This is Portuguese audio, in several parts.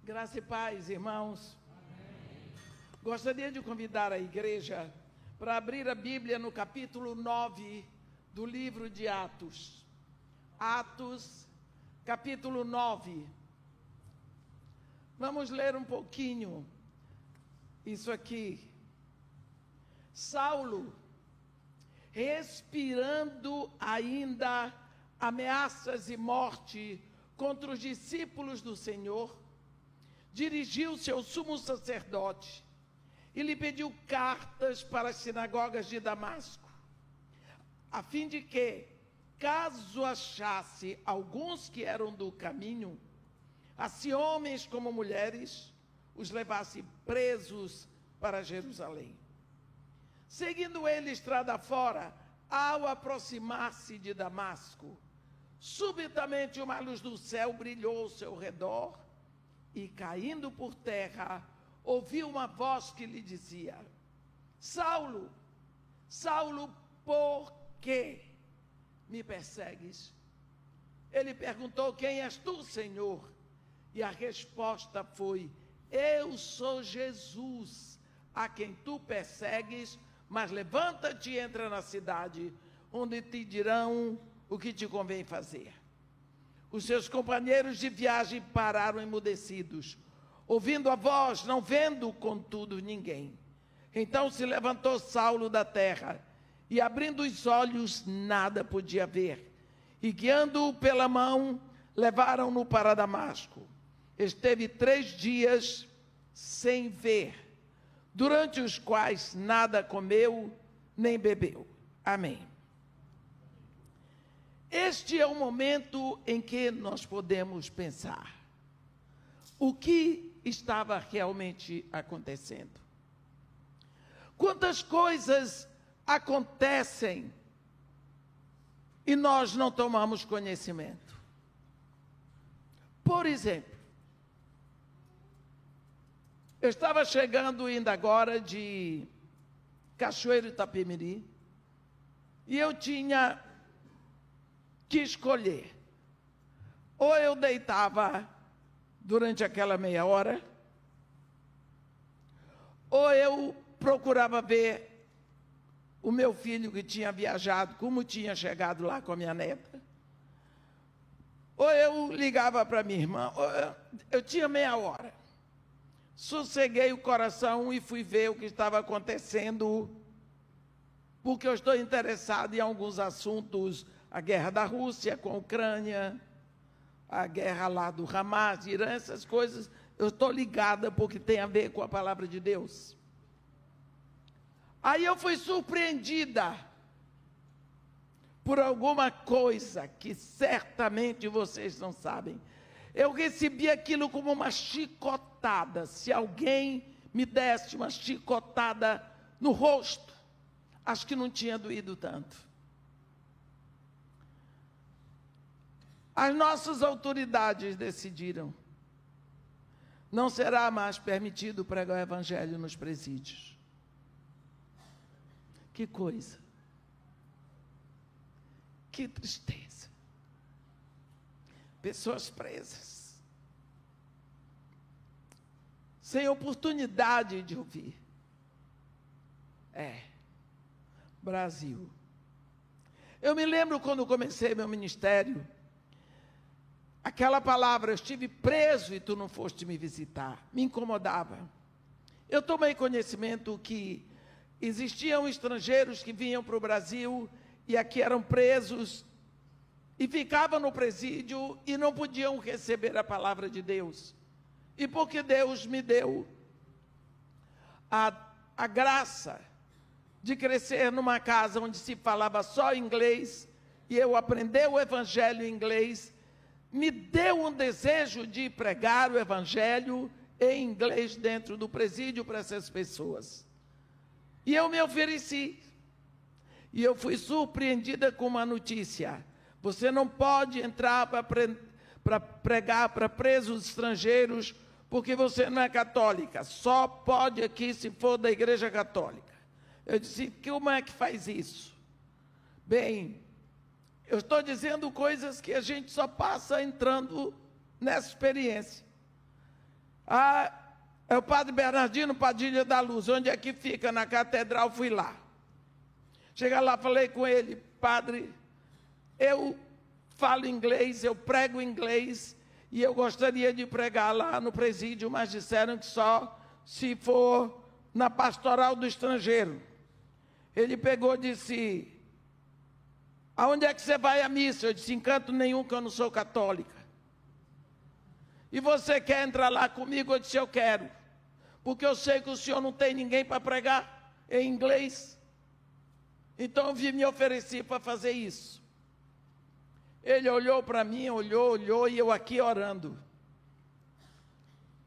Graça e paz, irmãos. Amém. Gostaria de convidar a igreja para abrir a Bíblia no capítulo 9 do livro de Atos. Atos, capítulo 9. Vamos ler um pouquinho isso aqui. Saulo, respirando ainda ameaças e morte contra os discípulos do Senhor, dirigiu-se ao sumo sacerdote e lhe pediu cartas para as sinagogas de Damasco, a fim de que, caso achasse alguns que eram do caminho, assim homens como mulheres, os levasse presos para Jerusalém. Seguindo ele estrada fora, ao aproximar-se de Damasco, subitamente uma luz do céu brilhou ao seu redor, e caindo por terra, ouviu uma voz que lhe dizia: Saulo, Saulo, por que me persegues? Ele perguntou: quem és tu, Senhor? E a resposta foi: eu sou Jesus, a quem tu persegues, mas levanta-te e entra na cidade, onde te dirão o que te convém fazer. Os seus companheiros de viagem pararam emudecidos, ouvindo a voz, não vendo, contudo, ninguém. Então se levantou Saulo da terra, e abrindo os olhos, nada podia ver. E guiando-o pela mão, levaram-no para Damasco. Esteve 3 dias sem ver, durante os quais nada comeu, nem bebeu. Amém. Este é o momento em que nós podemos pensar o que estava realmente acontecendo. Quantas coisas acontecem e nós não tomamos conhecimento. Por exemplo, eu estava chegando ainda agora de Cachoeiro Itapemirim e eu tinha que escolher. Ou eu deitava durante aquela meia hora, ou eu procurava ver o meu filho que tinha viajado, como tinha chegado lá com a minha neta, ou eu ligava para minha irmã. Eu tinha meia hora. Sosseguei o coração e fui ver o que estava acontecendo, porque eu estou interessado em alguns assuntos: a guerra da Rússia com a Ucrânia, a guerra lá do Hamas, Irã, essas coisas, eu estou ligada porque tem a ver com a palavra de Deus. Aí eu fui surpreendida por alguma coisa que certamente vocês não sabem. Eu recebi aquilo como uma chicotada. Se alguém me desse uma chicotada no rosto, acho que não tinha doído tanto. As nossas autoridades decidiram: não será mais permitido pregar o evangelho nos presídios. Que coisa! Que tristeza! Pessoas presas, sem oportunidade de ouvir. Brasil. Eu me lembro quando comecei meu ministério, aquela palavra: eu estive preso e tu não foste me visitar, me incomodava. Eu tomei conhecimento que existiam estrangeiros que vinham para o Brasil e aqui eram presos e ficavam no presídio e não podiam receber a palavra de Deus. E porque Deus me deu a graça de crescer numa casa onde se falava só inglês, e eu aprendi o evangelho em inglês, me deu um desejo de pregar o evangelho em inglês dentro do presídio para essas pessoas. E eu me ofereci. E eu fui surpreendida com uma notícia: você não pode entrar para pregar para presos estrangeiros porque você não é católica. Só pode aqui se for da Igreja Católica. Eu disse: como é que faz isso? Bem, eu estou dizendo coisas que a gente só passa entrando nessa experiência. É o padre Bernardino Padilha da Luz. Onde é que fica? Na catedral, fui lá. Cheguei lá, falei com ele: padre, eu falo inglês, eu prego inglês, e eu gostaria de pregar lá no presídio, mas disseram que só se for na pastoral do estrangeiro. Ele pegou e disse: aonde é que você vai à missa? Eu disse: em canto nenhum, que eu não sou católica. E você quer entrar lá comigo? Eu disse: eu quero, porque eu sei que o senhor não tem ninguém para pregar em inglês. Então eu me ofereci para fazer isso. Ele olhou para mim, olhou, e eu aqui orando.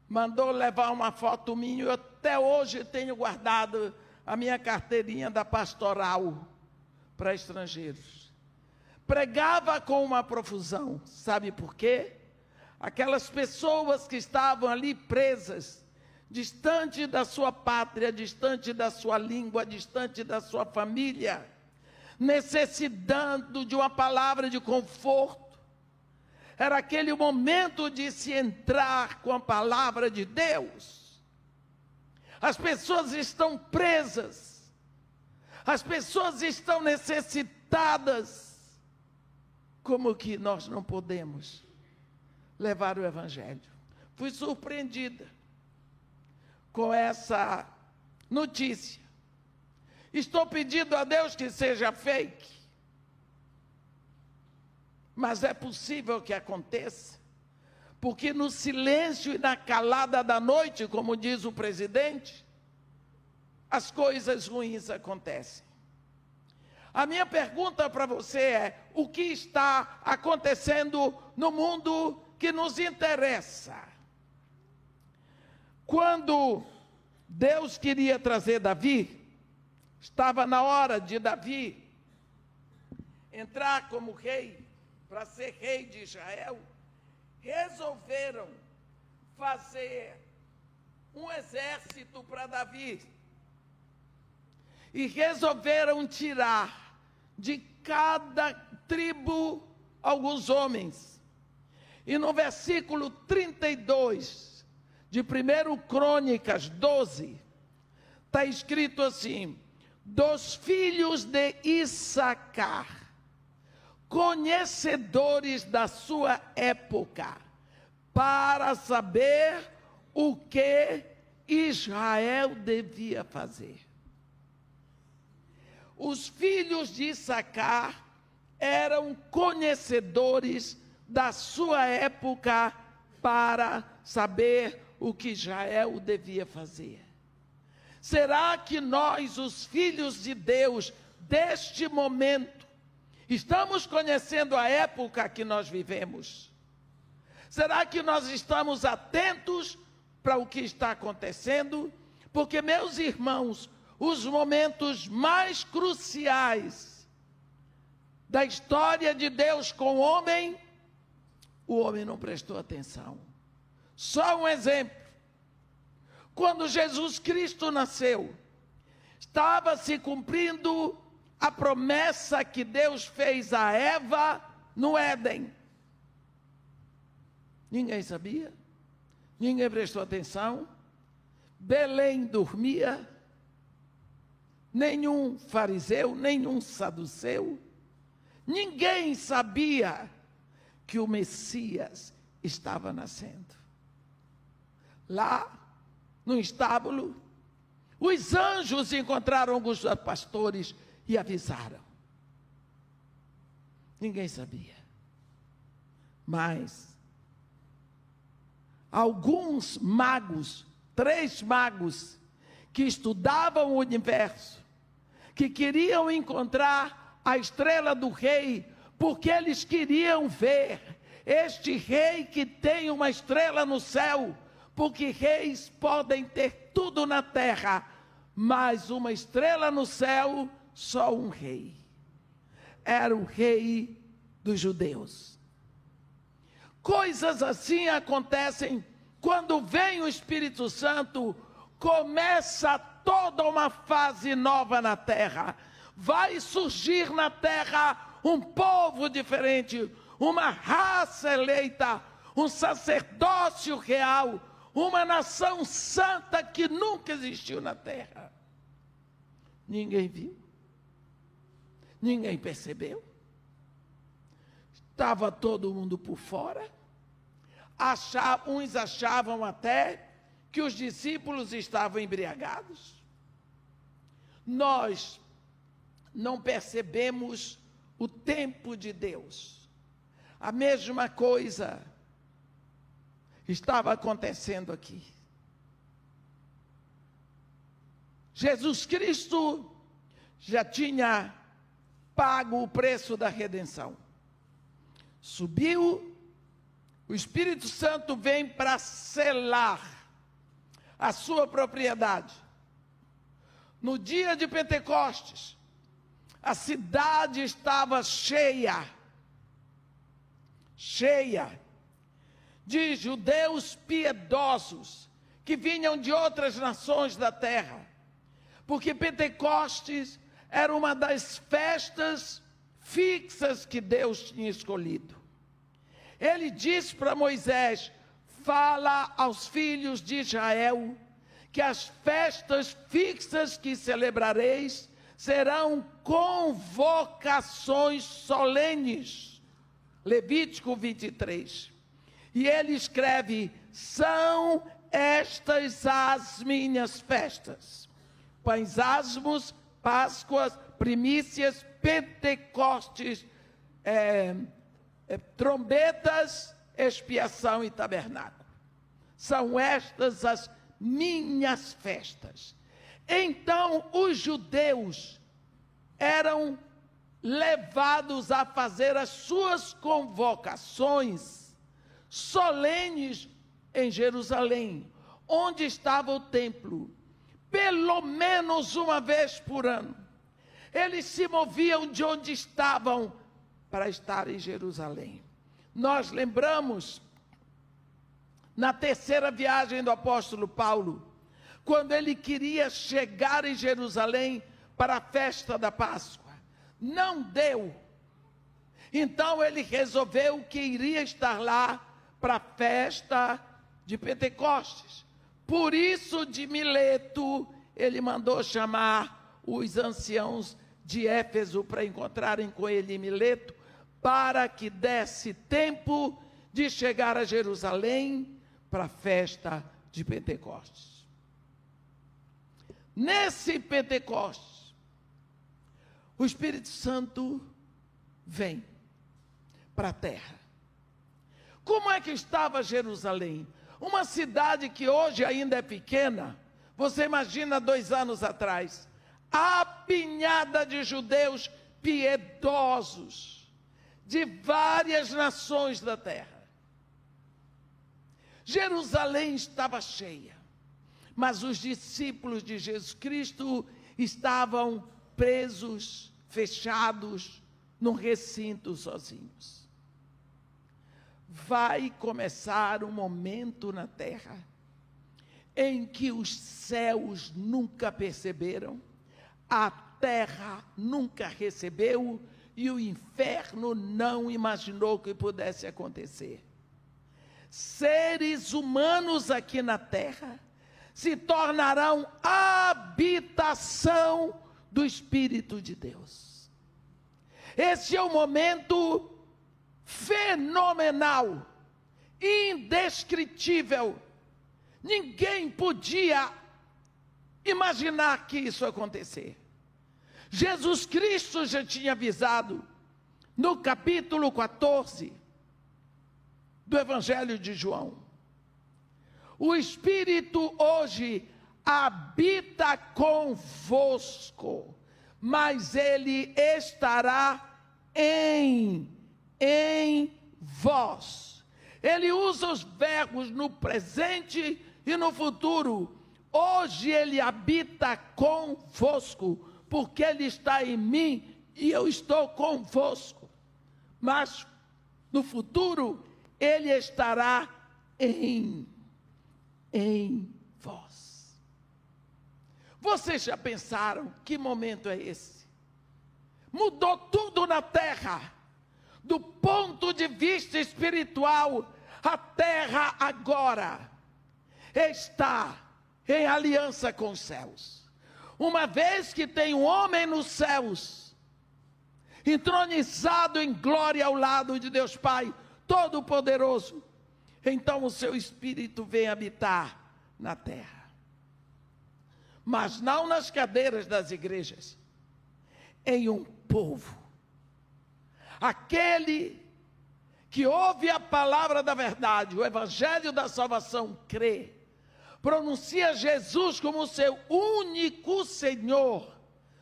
Mandou levar uma foto minha, eu até hoje tenho guardado a minha carteirinha da pastoral para estrangeiros. Pregava com uma profusão, sabe por quê? Aquelas pessoas que estavam ali presas, distante da sua pátria, distante da sua língua, distante da sua família, necessitando de uma palavra de conforto. Era aquele momento de se entrar com a palavra de Deus. As pessoas estão presas, as pessoas estão necessitadas. Como que nós não podemos levar o Evangelho? Fui surpreendida com essa notícia. Estou pedindo a Deus que seja fake, mas é possível que aconteça, porque no silêncio e na calada da noite, como diz o presidente, as coisas ruins acontecem. A minha pergunta para você é: o que está acontecendo no mundo que nos interessa? Quando Deus queria trazer Davi, estava na hora de Davi entrar como rei, para ser rei de Israel, resolveram fazer um exército para Davi. E resolveram tirar de cada tribo alguns homens. E no versículo 32 de 1 Crônicas 12, está escrito assim: dos filhos de Issacar, conhecedores da sua época, para saber o que Israel devia fazer. Os filhos de Issacar eram conhecedores da sua época para saber o que Israel devia fazer. Será que nós, os filhos de Deus, deste momento, estamos conhecendo a época que nós vivemos? Será que nós estamos atentos para o que está acontecendo? Porque, meus irmãos, os momentos mais cruciais da história de Deus com o homem não prestou atenção. Só um exemplo: quando Jesus Cristo nasceu, estava se cumprindo a promessa que Deus fez a Eva no Éden. Ninguém sabia, ninguém prestou atenção. Belém dormia, nenhum fariseu, nenhum saduceu, ninguém sabia que o Messias estava nascendo. Lá, no estábulo, os anjos encontraram alguns pastores e avisaram. Ninguém sabia. Mas alguns magos, 3 magos, que estudavam o universo, que queriam encontrar a estrela do rei, porque eles queriam ver este rei que tem uma estrela no céu, porque reis podem ter tudo na terra, mas uma estrela no céu, só um rei. Era o rei dos judeus. Coisas assim acontecem quando vem o Espírito Santo. Começa toda uma fase nova na terra. Vai surgir na terra um povo diferente, uma raça eleita, um sacerdócio real, uma nação santa que nunca existiu na terra. Ninguém viu, ninguém percebeu. Estava todo mundo por fora. Uns achavam até que os discípulos estavam embriagados. Nós não percebemos o tempo de Deus. A mesma coisa estava acontecendo aqui. Jesus Cristo já tinha pago o preço da redenção. Subiu, o Espírito Santo vem para selar a sua propriedade. No dia de Pentecostes, a cidade estava cheia de judeus piedosos que vinham de outras nações da terra, porque Pentecostes era uma das festas fixas que Deus tinha escolhido. Ele disse para Moisés: fala aos filhos de Israel que as festas fixas que celebrareis serão convocações solenes. Levítico 23. E ele escreve: são estas as minhas festas: pães asmos, Páscoas, primícias, Pentecostes, trombetas, expiação e tabernáculo. São estas as minhas festas. Então os judeus eram levados a fazer as suas convocações solenes em Jerusalém, onde estava o templo, pelo menos uma vez por ano. Eles se moviam de onde estavam para estar em Jerusalém. Nós lembramos, na terceira viagem do apóstolo Paulo, quando ele queria chegar em Jerusalém para a festa da Páscoa. Não deu. Então ele resolveu que iria estar lá para a festa de Pentecostes. Por isso, de Mileto, ele mandou chamar os anciãos de Éfeso para encontrarem com ele em Mileto, para que desse tempo de chegar a Jerusalém para a festa de Pentecostes. Nesse Pentecostes, o Espírito Santo vem para a terra. Como é que estava Jerusalém? Uma cidade que hoje ainda é pequena. Você imagina 2 anos atrás, apinhada de judeus piedosos, de várias nações da terra. Jerusalém estava cheia, mas os discípulos de Jesus Cristo estavam presos, fechados, num recinto sozinhos. Vai começar um momento na terra em que os céus nunca perceberam, a terra nunca recebeu e o inferno não imaginou que pudesse acontecer. Seres humanos aqui na terra se tornarão habitação do Espírito de Deus. Esse é um momento fenomenal, indescritível. Ninguém podia imaginar que isso acontecer. Jesus Cristo já tinha avisado no capítulo 14 do Evangelho de João. O Espírito hoje habita convosco, mas ele estará em vós. Ele usa os verbos no presente e no futuro. Hoje ele habita convosco, porque ele está em mim e eu estou convosco. Mas no futuro ele estará em vós. Vocês já pensaram que momento é esse? Mudou tudo na terra. Do ponto de vista espiritual, a terra agora está em aliança com os céus. Uma vez que tem um homem nos céus, entronizado em glória ao lado de Deus Pai Todo-Poderoso, então o seu Espírito vem habitar na terra. Mas não nas cadeiras das igrejas, em um povo. Aquele que ouve a palavra da verdade, o evangelho da salvação, crê, pronuncia Jesus como seu único Senhor,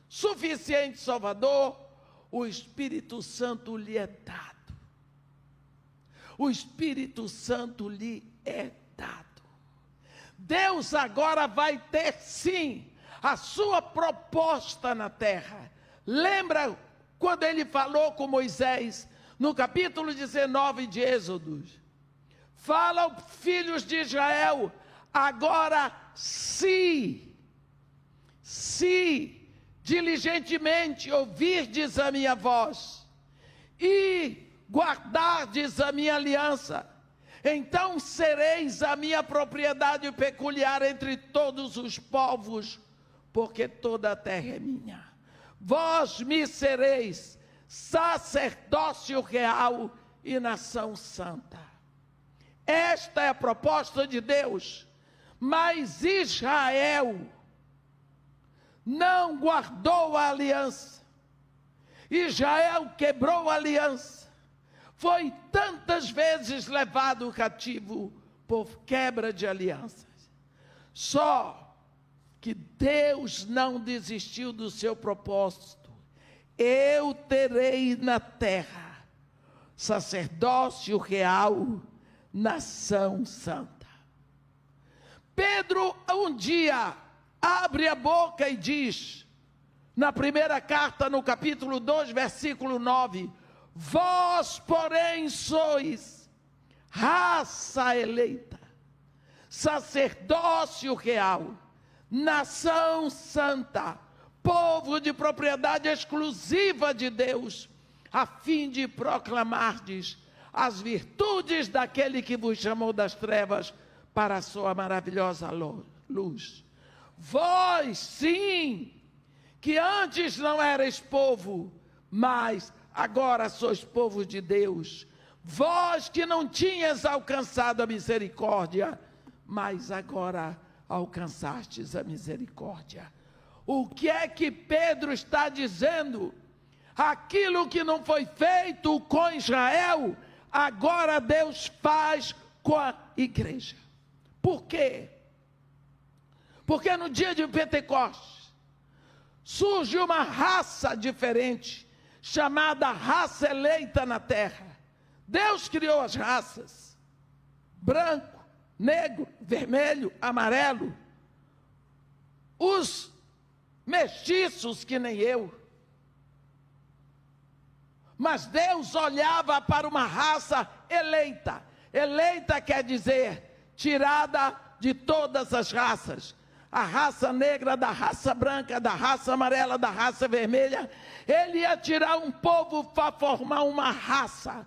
suficiente Salvador, o Espírito Santo lhe é dado. O Espírito Santo lhe é dado. Deus agora vai ter, sim, a sua proposta na terra. Lembra quando ele falou com Moisés, no capítulo 19 de Êxodo? Fala aos filhos de Israel, agora se diligentemente ouvirdes a minha voz e guardardes a minha aliança, então sereis a minha propriedade peculiar entre todos os povos, porque toda a terra é minha. Vós me sereis sacerdócio real e nação santa. Esta é a proposta de Deus. Mas Israel não guardou a aliança. Israel quebrou a aliança. Foi tantas vezes levado cativo por quebra de alianças. Só que Deus não desistiu do seu propósito. Eu terei na terra sacerdócio real, nação santa. Pedro um dia abre a boca e diz, na primeira carta, no capítulo 2, versículo 9, vós, porém, sois raça eleita, sacerdócio real, nação santa, povo de propriedade exclusiva de Deus, a fim de proclamardes as virtudes daquele que vos chamou das trevas para a sua maravilhosa luz. Vós, sim, que antes não erais povo, mas agora sois povo de Deus. Vós que não tinhas alcançado a misericórdia, mas agora alcançastes a misericórdia. O que é que Pedro está dizendo? Aquilo que não foi feito com Israel, agora Deus faz com a igreja. Por quê? Porque no dia de Pentecostes surge uma raça diferente, chamada raça eleita na terra. Deus criou as raças, branco, negro, vermelho, amarelo, os mestiços que nem eu. Mas Deus olhava para uma raça eleita. Eleita quer dizer tirada de todas as raças. A raça negra, da raça branca, da raça amarela, da raça vermelha. Ele ia tirar um povo para formar uma raça.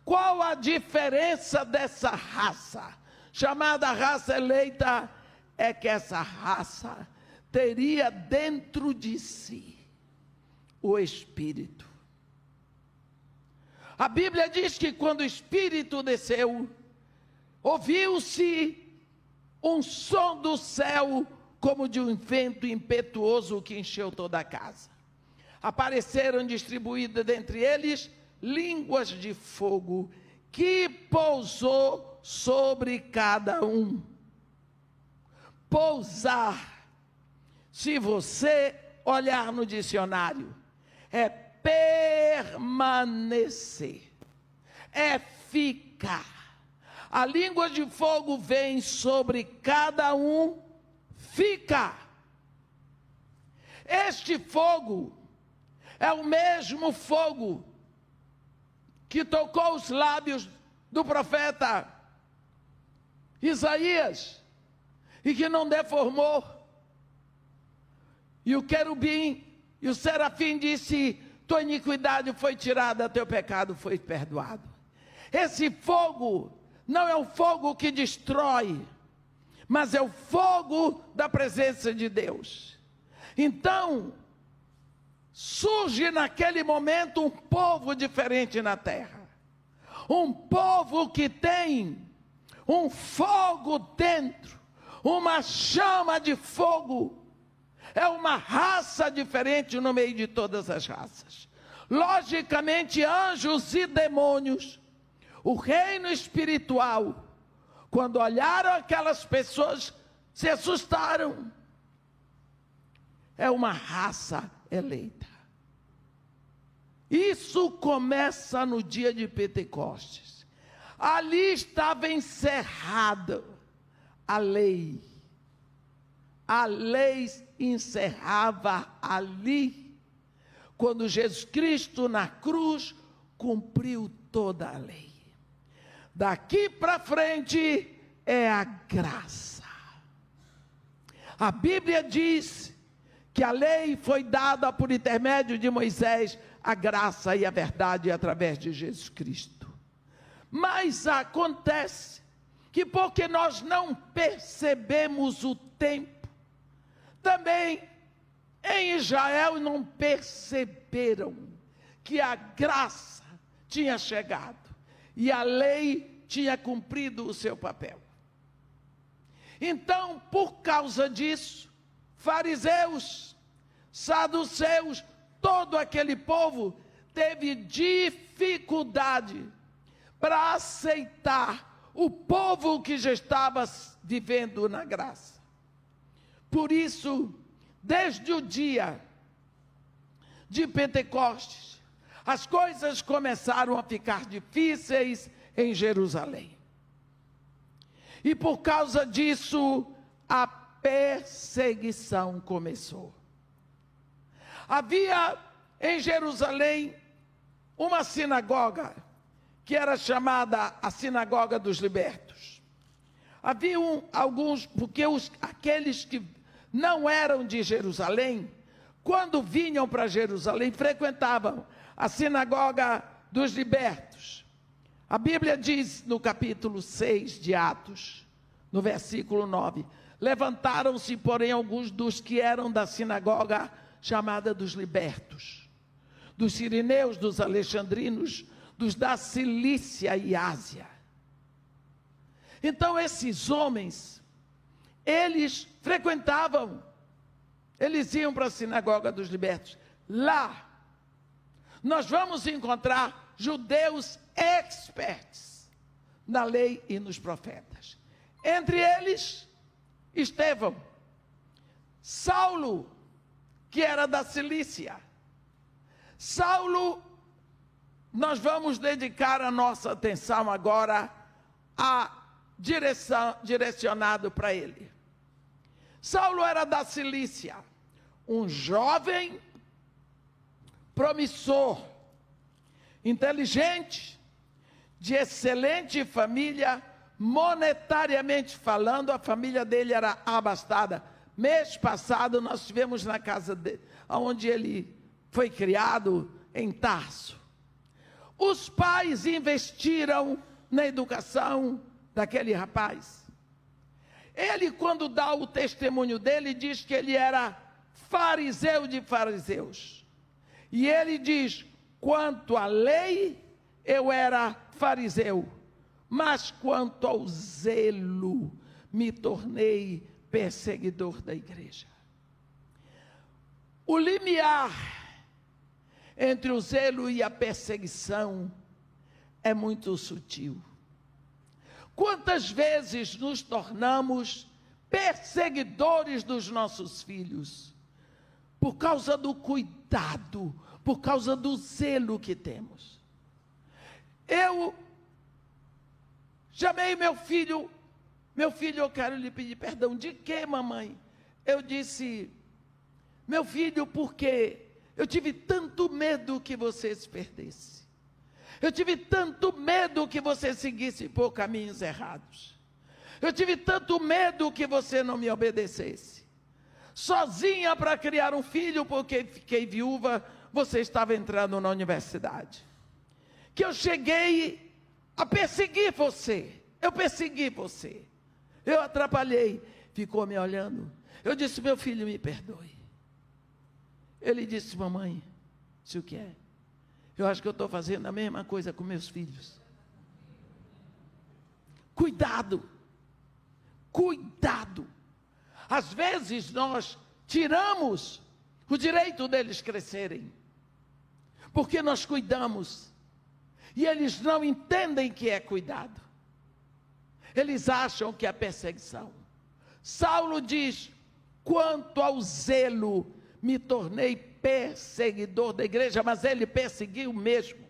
Qual a diferença dessa raça? Chamada raça eleita, é que essa raça teria dentro de si o Espírito. A Bíblia diz que quando o Espírito desceu, ouviu-se um som do céu como de um vento impetuoso que encheu toda a casa. Apareceram distribuídas dentre eles línguas de fogo que pousou sobre cada um. Pousar, se você olhar no dicionário, é permanecer, é ficar. A língua de fogo vem sobre cada um, fica. Este fogo é o mesmo fogo que tocou os lábios do profeta Isaías e que não deformou. E o querubim e o serafim disse: tua iniquidade foi tirada, teu pecado foi perdoado. Esse fogo não é um fogo que destrói, mas é o fogo da presença de Deus. Então, surge naquele momento um povo diferente na terra. Um povo que tem um fogo dentro, uma chama de fogo. É uma raça diferente no meio de todas as raças. Logicamente, anjos e demônios, o reino espiritual, quando olharam aquelas pessoas, se assustaram. É uma raça eleita. Isso começa no dia de Pentecostes. Ali estava encerrada a lei. A lei encerrava ali, quando Jesus Cristo na cruz cumpriu toda a lei. Daqui para frente é a graça. A Bíblia diz que a lei foi dada por intermédio de Moisés, a graça e a verdade através de Jesus Cristo. Mas acontece que porque nós não percebemos o tempo, também em Israel não perceberam que a graça tinha chegado e a lei tinha cumprido o seu papel. Então, por causa disso, fariseus, saduceus, todo aquele povo teve dificuldade para aceitar o povo que já estava vivendo na graça. Por isso, desde o dia de Pentecostes, as coisas começaram a ficar difíceis em Jerusalém. E por causa disso, a perseguição começou. Havia em Jerusalém uma sinagoga, que era chamada a Sinagoga dos Libertos. Haviam alguns, porque aqueles que não eram de Jerusalém, quando vinham para Jerusalém, frequentavam a Sinagoga dos Libertos. A Bíblia diz no capítulo 6 de Atos, no versículo 9, levantaram-se, porém, alguns dos que eram da sinagoga chamada dos libertos, dos sirineus, dos alexandrinos, dos da Cilícia e Ásia. Então esses homens, eles frequentavam, eles iam para a sinagoga dos libertos. Lá, nós vamos encontrar judeus experts na lei e nos profetas. Entre eles, Estevão, Saulo, que era da Cilícia. Saulo, nós vamos dedicar a nossa atenção agora a direcionado para ele. Saulo era da Cilícia, um jovem promissor, inteligente, de excelente família, monetariamente falando, a família dele era abastada. Mês passado nós estivemos na casa dele, onde ele foi criado, em Tarso. Os pais investiram na educação daquele rapaz. Ele, quando dá o testemunho dele, diz que ele era fariseu de fariseus. E ele diz: quanto à lei, eu era fariseu, mas quanto ao zelo, me tornei perseguidor da igreja. O limiar entre o zelo e a perseguição é muito sutil. Quantas vezes nos tornamos perseguidores dos nossos filhos, por causa do cuidado, por causa do zelo que temos. Eu chamei meu filho, eu quero lhe pedir perdão. De quê, mamãe? Eu disse: meu filho, porque eu tive tanto medo que você se perdesse. Eu tive tanto medo que você seguisse por caminhos errados. Eu tive tanto medo que você não me obedecesse. Sozinha para criar um filho, porque fiquei viúva, você estava entrando na universidade. Que eu cheguei a perseguir você. Eu persegui você. eu atrapalhei. Ficou me olhando. Eu disse, meu filho, me perdoe. Ele disse, mamãe, se o que é? Eu acho que eu estou fazendo a mesma coisa com meus filhos. Cuidado, cuidado. Às vezes nós tiramos o direito deles crescerem, porque nós cuidamos, e eles não entendem que é cuidado. Eles acham que é perseguição. Saulo diz, quanto ao zelo, me tornei perseguidor da igreja, mas ele perseguiu mesmo.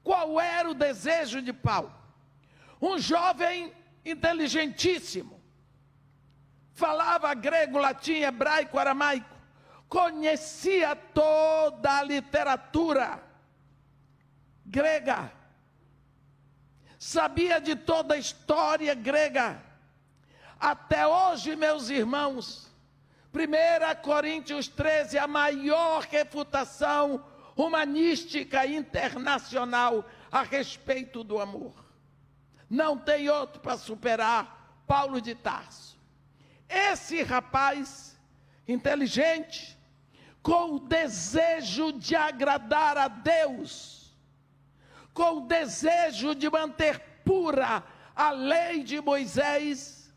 Qual era o desejo de Paulo? Um jovem inteligentíssimo, falava grego, latim, hebraico, aramaico, conhecia toda a literatura grega, sabia de toda a história grega. Até hoje, meus irmãos, 1 Coríntios 13, a maior refutação humanística internacional a respeito do amor. Não tem outro para superar Paulo de Tarso. Esse rapaz inteligente, com o desejo de agradar a Deus, com o desejo de manter pura a lei de Moisés,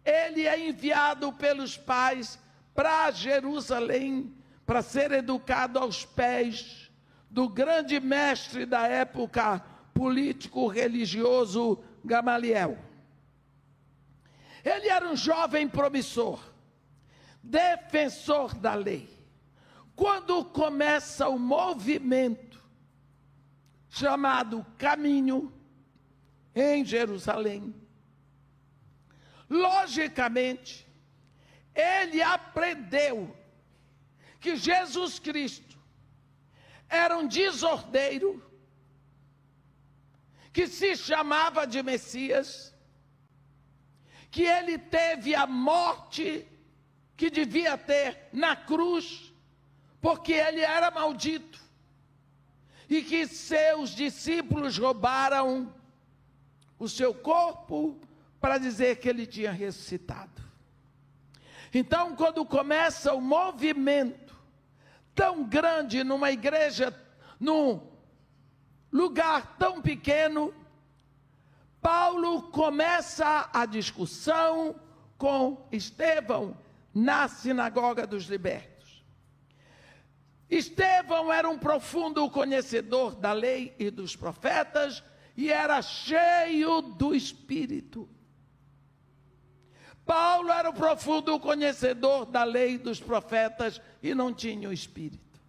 ele é enviado pelos pais para Jerusalém, para ser educado aos pés do grande mestre da época, político religioso Gamaliel. Ele era um jovem promissor, defensor da lei. Quando começa o movimento chamado Caminho em Jerusalém, logicamente, ele aprendeu que Jesus Cristo era um desordeiro, que se chamava de Messias, que ele teve a morte que devia ter na cruz, porque ele era maldito, e que seus discípulos roubaram o seu corpo para dizer que ele tinha ressuscitado. Então, quando começa o movimento tão grande numa igreja, num lugar tão pequeno, Paulo começa a discussão com Estevão na sinagoga dos libertos. Estevão era um profundo conhecedor da lei e dos profetas e era cheio do Espírito. Paulo era um profundo conhecedor da lei e dos profetas e não tinha o Espírito.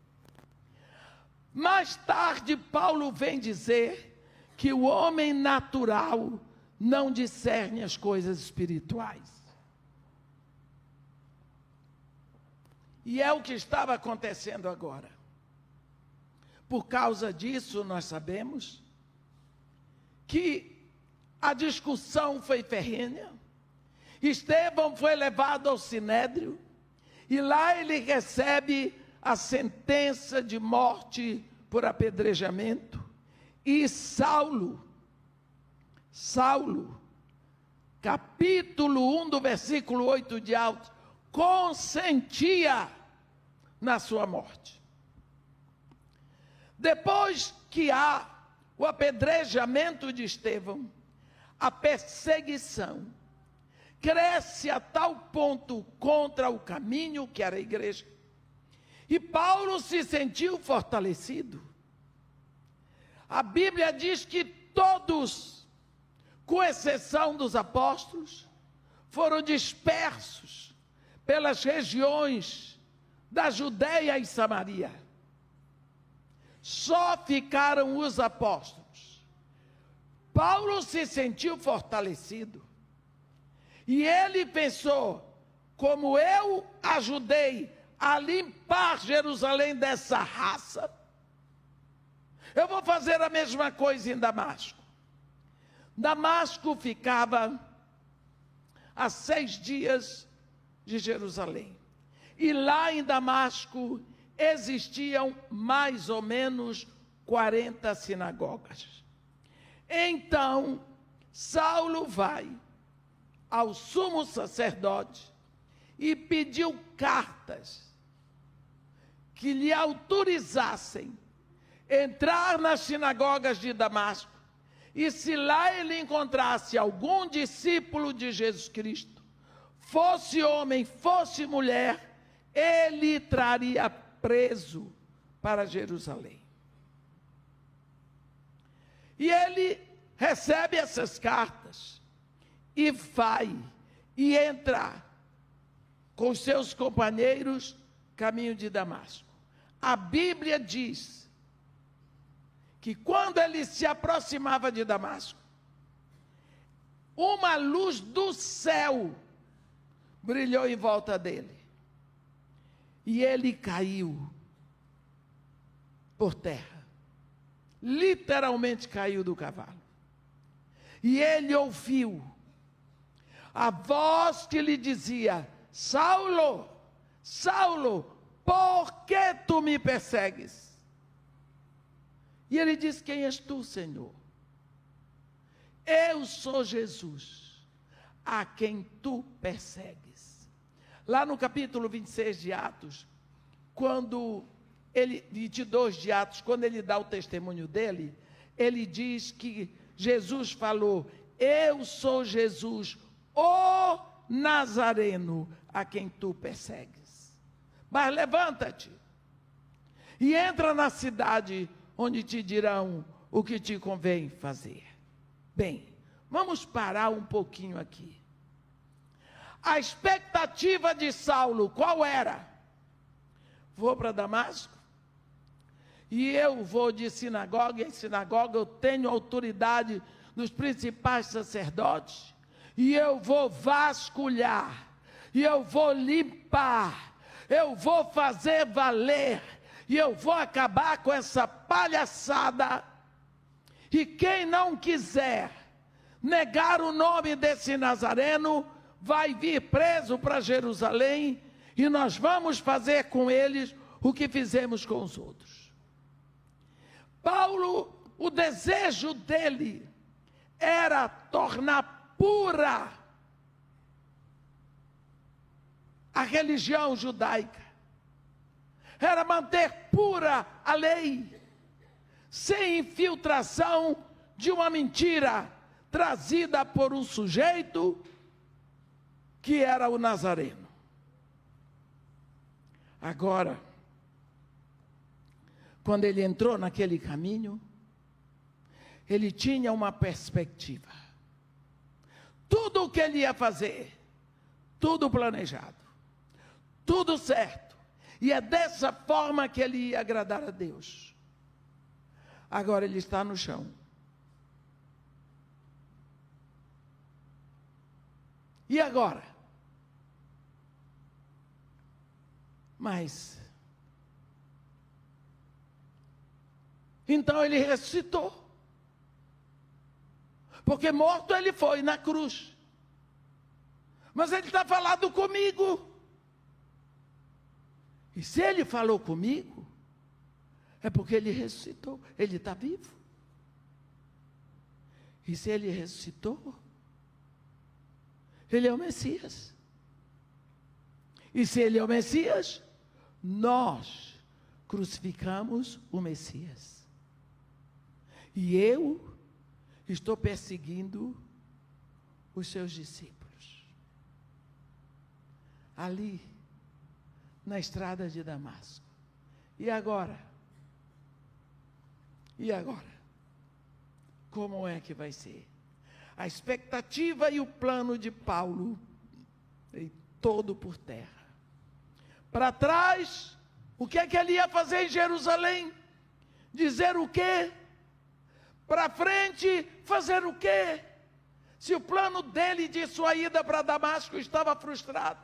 Mais tarde, Paulo vem dizer que o homem natural não discerne as coisas espirituais. E é o que estava acontecendo agora. Por causa disso, nós sabemos que a discussão foi ferrenha. Estevão foi levado ao Sinédrio e lá ele recebe a sentença de morte por apedrejamento. E Saulo, capítulo 1 do versículo 8 de Atos, consentia na sua morte. Depois que há o apedrejamento de Estevão, a perseguição cresce a tal ponto contra o caminho, que era a igreja, e Paulo se sentiu fortalecido. A Bíblia diz que todos, com exceção dos apóstolos, foram dispersos pelas regiões da Judéia e Samaria. Só ficaram os apóstolos. Paulo se sentiu fortalecido. E ele pensou, como eu ajudei a limpar Jerusalém dessa raça, eu vou fazer a mesma coisa em Damasco. Damasco ficava a 6 dias de Jerusalém. E lá em Damasco existiam mais ou menos 40 sinagogas. Então, Saulo vai ao sumo sacerdote e pediu cartas que lhe autorizassem entrar nas sinagogas de Damasco, e se lá ele encontrasse algum discípulo de Jesus Cristo, fosse homem, fosse mulher, ele traria preso para Jerusalém. E ele recebe essas cartas e vai e entra com os seus companheiros caminho de Damasco. A Bíblia diz que quando ele se aproximava de Damasco, uma luz do céu brilhou em volta dele. E ele caiu por terra. Literalmente caiu do cavalo. E ele ouviu a voz que lhe dizia: Saulo, Saulo, por que tu me persegues? E ele disse: quem és tu, Senhor? Eu sou Jesus, a quem tu persegues. Lá no capítulo 26 de Atos, 22 de Atos, quando ele dá o testemunho dele, ele diz que Jesus falou: eu sou Jesus, o Nazareno, a quem tu persegues. Mas levanta-te e entra na cidade, onde te dirão o que te convém fazer. Bem, vamos parar um pouquinho aqui. A expectativa de Saulo, qual era? Vou para Damasco, e eu vou de sinagoga em sinagoga, eu tenho autoridade dos principais sacerdotes, e eu vou vasculhar, e eu vou limpar, eu vou fazer valer, e eu vou acabar com essa palhaçada. E quem não quiser negar o nome desse Nazareno, vai vir preso para Jerusalém, e nós vamos fazer com eles o que fizemos com os outros. Paulo, o desejo dele era tornar pura a religião judaica, era manter pura a lei, sem infiltração de uma mentira trazida por um sujeito que era o Nazareno. Agora, quando ele entrou naquele caminho, ele tinha uma perspectiva. Tudo o que ele ia fazer, tudo planejado, tudo certo. E é dessa forma que ele ia agradar a Deus. Agora ele está no chão. E agora? Mas, então ele ressuscitou. Porque morto ele foi na cruz. Mas ele está falando comigo. E se ele falou comigo, é porque ele ressuscitou. Ele está vivo. E se ele ressuscitou, ele é o Messias. E se ele é o Messias, nós crucificamos o Messias. E eu estou perseguindo os seus discípulos. Ali, na estrada de Damasco. E agora? E agora? Como é que vai ser? A expectativa e o plano de Paulo veio todo por terra. Para trás, o que é que ele ia fazer em Jerusalém? Dizer o quê? Para frente, fazer o quê? Se o plano dele de sua ida para Damasco estava frustrado.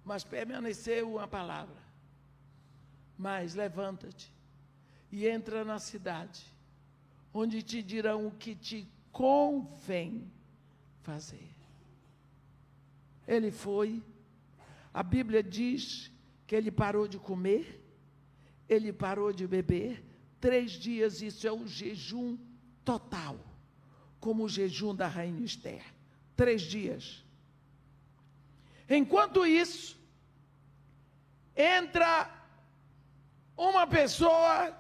Mas permaneceu uma palavra: mas levanta-te e entra na cidade, onde te dirão o que te convém fazer. Ele foi, a Bíblia diz que ele parou de comer, ele parou de beber, 3 dias, isso é um jejum total, como o jejum da rainha Esther. 3 dias. Enquanto isso, entra uma pessoa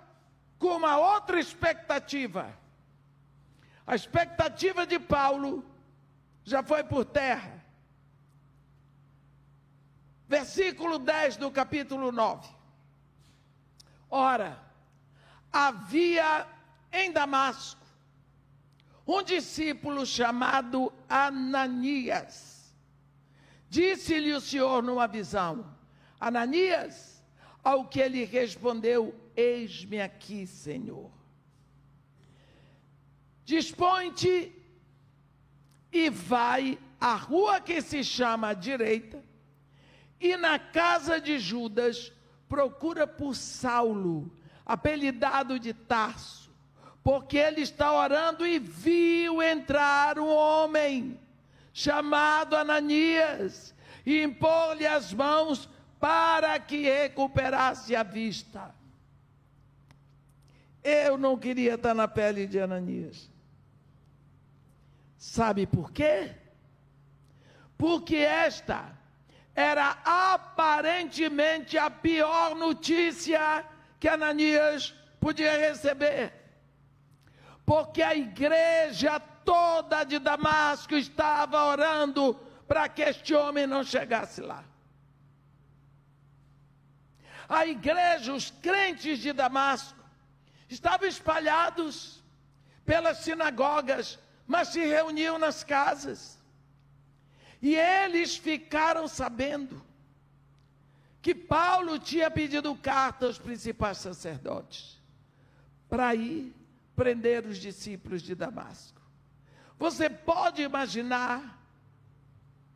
com uma outra expectativa. A expectativa de Paulo já foi por terra. Versículo 10 do capítulo 9. Ora, havia em Damasco um discípulo chamado Ananias. Disse-lhe o Senhor numa visão: Ananias, ao que ele respondeu: eis-me aqui, Senhor. Dispõe-te e vai à rua que se chama à direita, e na casa de Judas procura por Saulo, apelidado de Tarso, porque ele está orando e viu entrar um homem chamado Ananias e impor-lhe as mãos para que recuperasse a vista. Eu não queria estar na pele de Ananias. Sabe por quê? Porque esta era aparentemente a pior notícia que Ananias podia receber. Porque a igreja toda de Damasco estava orando para que este homem não chegasse lá. A igreja, os crentes de Damasco, estavam espalhados pelas sinagogas, mas se reuniam nas casas. E eles ficaram sabendo que Paulo tinha pedido carta aos principais sacerdotes para ir prender os discípulos de Damasco. Você pode imaginar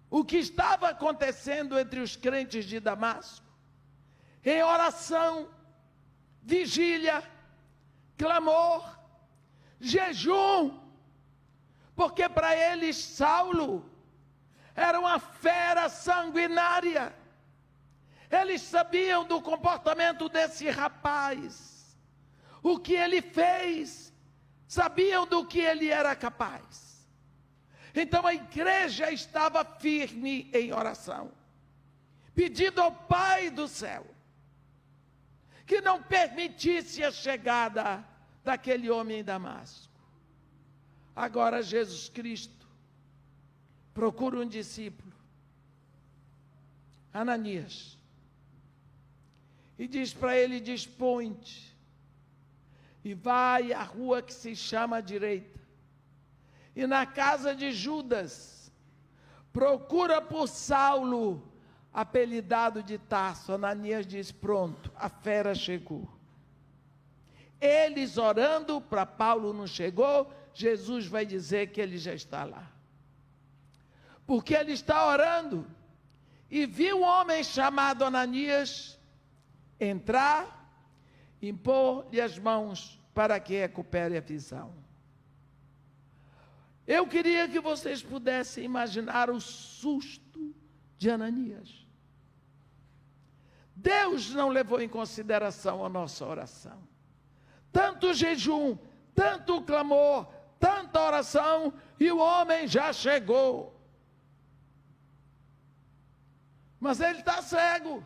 o que estava acontecendo entre os crentes de Damasco? Em oração, vigília, clamor, jejum, porque para eles Saulo era uma fera sanguinária. Eles sabiam do comportamento desse rapaz, o que ele fez, sabiam do que ele era capaz. Então a igreja estava firme em oração, pedindo ao Pai do céu que não permitisse a chegada daquele homem em Damasco. Agora Jesus Cristo procura um discípulo, Ananias, e diz para ele: dispõe-te e vai à rua que se chama à direita, e na casa de Judas procura por Saulo, apelidado de Tarso. Ananias diz: pronto, a fera chegou. Eles orando para Paulo não chegou, Jesus vai dizer que ele já está lá. Porque ele está orando e viu um homem chamado Ananias entrar, impor-lhe as mãos para que recupere a visão. Eu queria que vocês pudessem imaginar o susto de Ananias. Deus não levou em consideração a nossa oração. Tanto jejum, tanto clamor, tanta oração, e o homem já chegou. Mas ele está cego.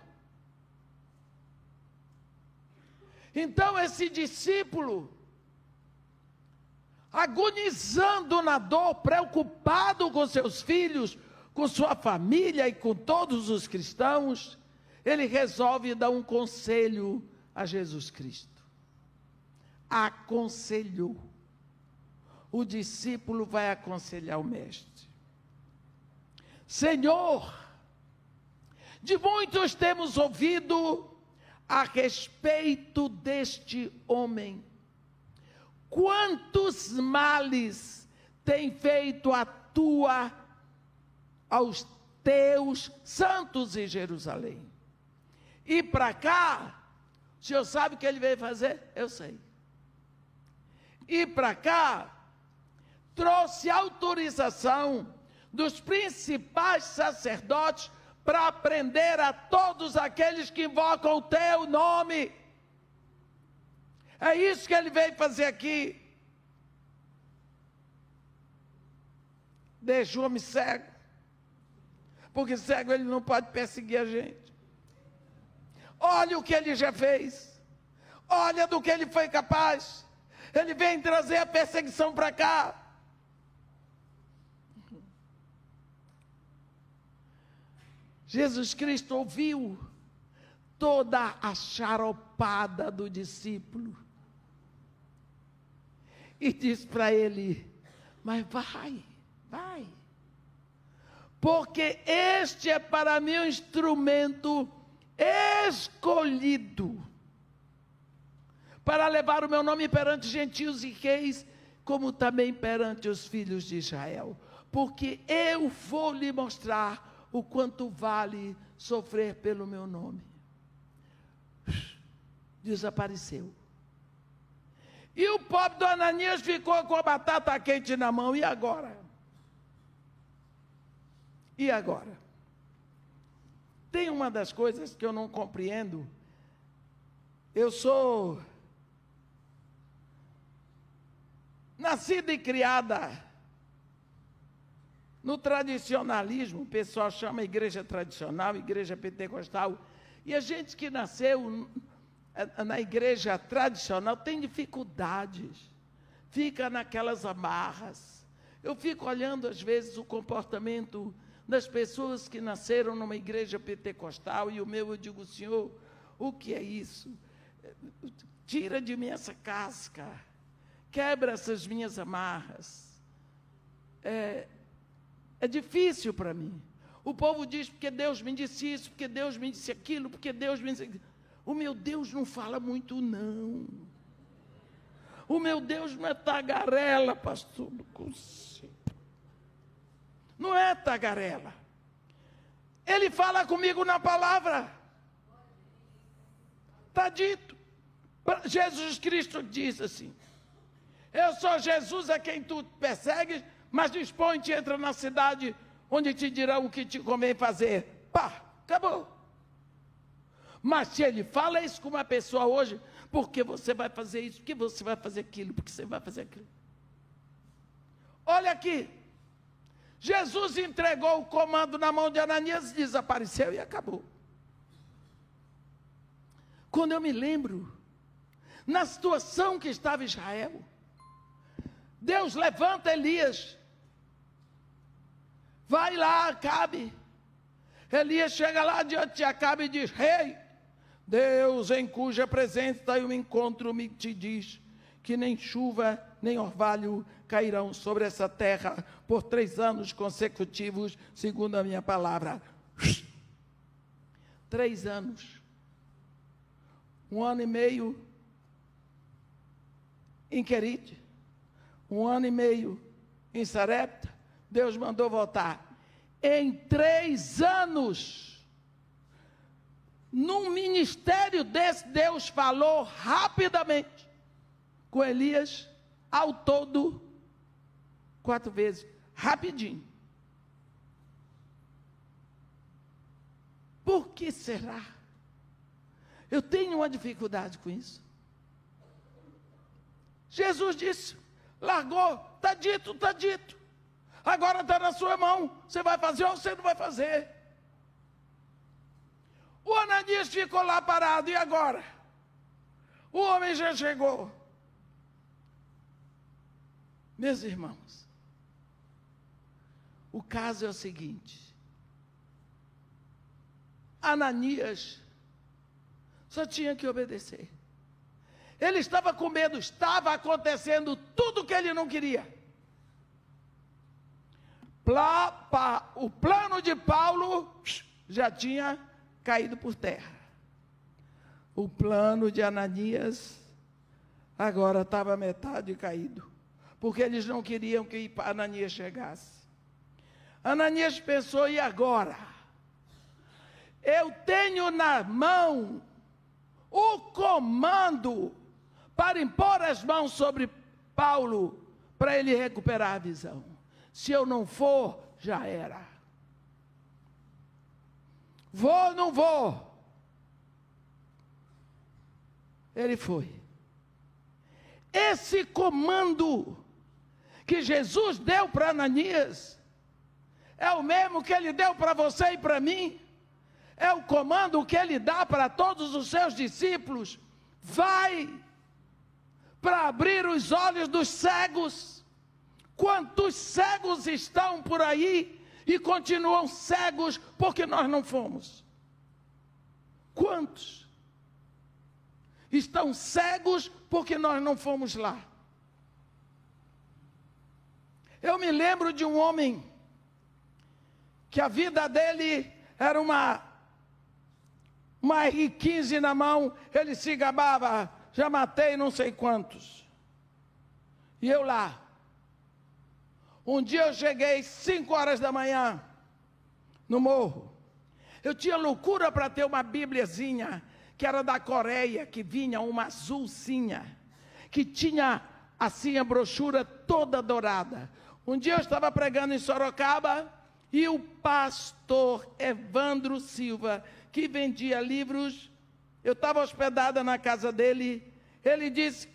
Então esse discípulo, agonizando na dor, preocupado com seus filhos, com sua família e com todos os cristãos, ele resolve dar um conselho a Jesus Cristo. Aconselhou. O discípulo vai aconselhar o mestre. Senhor, de muitos temos ouvido a respeito deste homem. Quantos males tem feito aos teus santos em Jerusalém? E para cá, o senhor sabe o que ele veio fazer? Eu sei. E para cá, trouxe autorização dos principais sacerdotes para prender a todos aqueles que invocam o teu nome. É isso que ele veio fazer aqui. Deixa o homem cego. Porque cego ele não pode perseguir a gente. Olha o que ele já fez. Olha do que ele foi capaz. Ele vem trazer a perseguição para cá. Jesus Cristo ouviu toda a charopada do discípulo e disse para ele: mas vai, porque este é para mim um instrumento escolhido para levar o meu nome perante gentios e reis, como também perante os filhos de Israel, porque eu vou lhe mostrar o quanto vale sofrer pelo meu nome. Desapareceu. E o pobre do Ananias ficou com a batata quente na mão. E agora? E agora? Tem uma das coisas que eu não compreendo. Eu sou nascida e criada no tradicionalismo. O pessoal chama igreja tradicional, igreja pentecostal. E a gente que nasceu na igreja tradicional tem dificuldades, fica naquelas amarras. Eu fico olhando às vezes o comportamento das pessoas que nasceram numa igreja pentecostal, e o meu, eu digo: Senhor, o que é isso? Tira de mim essa casca, quebra essas minhas amarras. É difícil para mim. O povo diz: porque Deus me disse isso, porque Deus me disse aquilo, porque Deus me disse aquilo. O meu Deus não fala muito, não. O meu Deus não é tagarela, pastor. Não é tagarela. Ele fala comigo na palavra. Está dito. Jesus Cristo diz assim: eu sou Jesus a quem tu persegues, mas dispõe-te e entra na cidade, onde te dirão o que te convém fazer. Pá, acabou. Mas se ele fala isso com uma pessoa hoje, porque você vai fazer isso, porque você vai fazer aquilo, porque você vai fazer aquilo. Olha aqui, Jesus entregou o comando na mão de Ananias, desapareceu e acabou. Quando eu me lembro, na situação que estava Israel, Deus levanta Elias, vai lá, Acabe. Elias chega lá diante de Acabe e diz: rei, Deus em cuja presença eu me encontro me te diz que nem chuva nem orvalho cairão sobre essa terra por 3 anos consecutivos, segundo a minha palavra. 3 anos. 1 ano e meio em Querite, 1 ano e meio em Sarepta. Deus mandou voltar. Em 3 anos, num ministério desse, Deus falou rapidamente com Elias, ao todo 4 vezes, rapidinho. Por que será? Eu tenho uma dificuldade com isso. Jesus disse, largou, está dito, está dito. Agora está na sua mão, você vai fazer ou você não vai fazer? O Ananias ficou lá parado, e agora? O homem já chegou. Meus irmãos, o caso é o seguinte: Ananias só tinha que obedecer. Ele estava com medo, estava acontecendo tudo o que ele não queria. O plano de Paulo já tinha caído por terra. O plano de Ananias agora estava metade caído, porque eles não queriam que Ananias chegasse. Ananias pensou: e agora? Eu tenho na mão o comando para impor as mãos sobre Paulo, para ele recuperar a visão. Se eu não for, já era. Vou ou não vou? Ele foi. Esse comando que Jesus deu para Ananias é o mesmo que Ele deu para você e para mim. É o comando que Ele dá para todos os seus discípulos. Vai para abrir os olhos dos cegos. Quantos cegos estão por aí e continuam cegos porque nós não fomos? Quantos estão cegos porque nós não fomos lá? Eu me lembro de um homem que a vida dele era uma R15 na mão, ele se gabava, já matei não sei quantos. E eu lá. Um dia eu cheguei 5 horas da manhã no morro. Eu tinha loucura para ter uma bíbliazinha, que era da Coreia, que vinha uma azulzinha, que tinha assim a brochura toda dourada. Um dia eu estava pregando em Sorocaba, e o pastor Evandro Silva, que vendia livros, eu estava hospedada na casa dele, ele disse,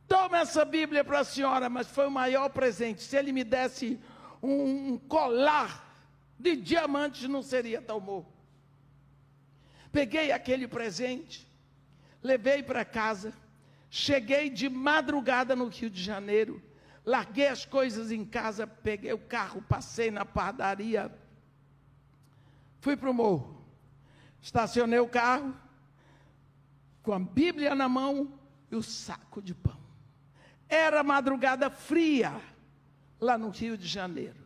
toma essa Bíblia para a senhora, mas foi o maior presente. Se ele me desse um colar de diamantes, não seria tão bom. Peguei aquele presente, levei para casa, cheguei de madrugada no Rio de Janeiro, larguei as coisas em casa, peguei o carro, passei na padaria, fui para o morro, estacionei o carro, com a Bíblia na mão e o saco de pão. Era madrugada fria, lá no Rio de Janeiro.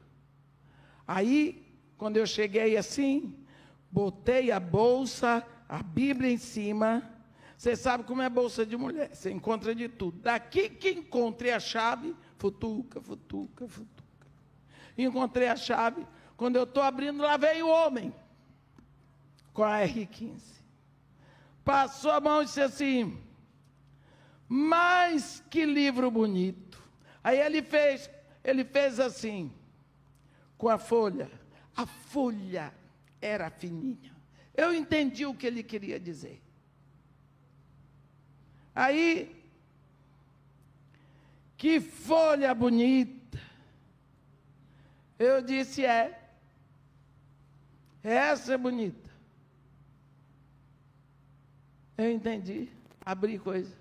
Aí, quando eu cheguei assim, botei a bolsa, a Bíblia em cima. Você sabe como é bolsa de mulher, você encontra de tudo. Daqui que encontrei a chave, futuca, futuca, futuca. Encontrei a chave, quando eu estou abrindo, lá veio o homem, com a R15. Passou a mão e disse assim, mas que livro bonito. Aí ele fez assim, com a folha era fininha. Eu entendi o que ele queria dizer. Aí, que folha bonita. Eu disse, essa é bonita. Eu entendi, abri coisa.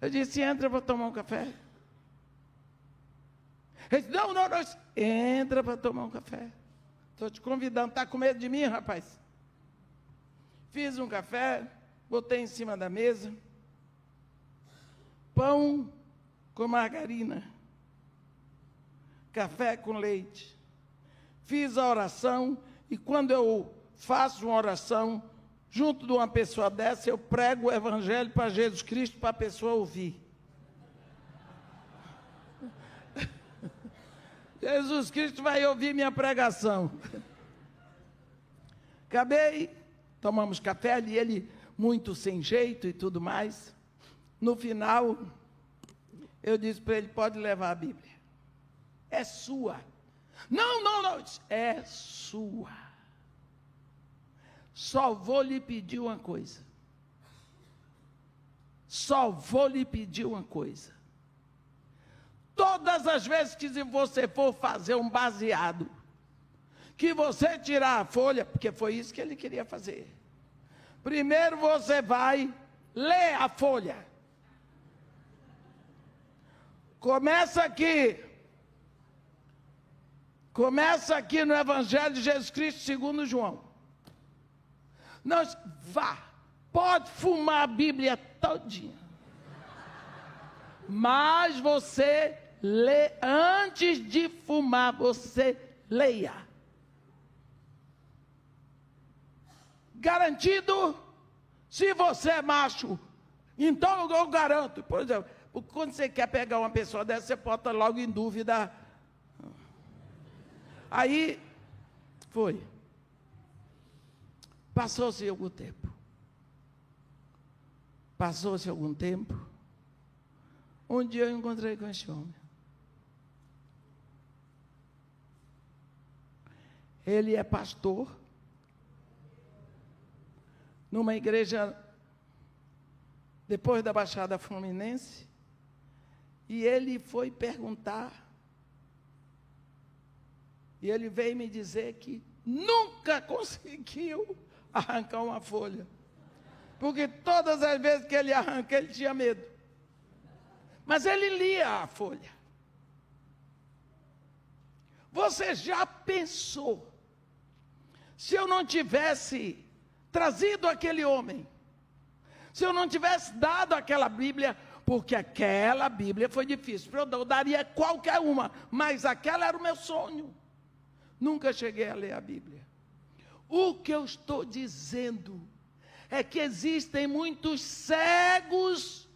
Eu disse, entra para tomar um café. Ele disse, não, entra para tomar um café. Estou te convidando, está com medo de mim, rapaz? Fiz um café, botei em cima da mesa, pão com margarina, café com leite. Fiz a oração, e quando eu faço uma oração, junto de uma pessoa dessa, eu prego o Evangelho para Jesus Cristo, para a pessoa ouvir. Jesus Cristo vai ouvir minha pregação. Acabei, tomamos café ali, ele muito sem jeito e tudo mais. No final, eu disse para ele, pode levar a Bíblia. É sua. Não, é sua. Só vou lhe pedir uma coisa. Só vou lhe pedir uma coisa. Todas as vezes que você for fazer um baseado, que você tirar a folha, porque foi isso que ele queria fazer. Primeiro você vai ler a folha. Começa aqui no Evangelho de Jesus Cristo segundo João. Pode fumar a Bíblia todinha. Mas você lê, antes de fumar, você leia. Garantido, se você é macho, então eu garanto, por exemplo, quando você quer pegar uma pessoa dessa, você bota logo em dúvida. Aí, foi. Passou-se algum tempo. Um dia eu encontrei com esse homem. Ele é pastor numa igreja depois da Baixada Fluminense, e ele foi perguntar, E ele veio me dizer que nunca conseguiu arrancar uma folha. Porque todas as vezes que ele arranca, ele tinha medo. Mas ele lia a folha. Você já pensou, se eu não tivesse trazido aquele homem, se eu não tivesse dado aquela Bíblia, porque aquela Bíblia foi difícil, eu daria qualquer uma, mas aquela era o meu sonho. Nunca cheguei a ler a Bíblia. O que eu estou dizendo é que existem muitos cegos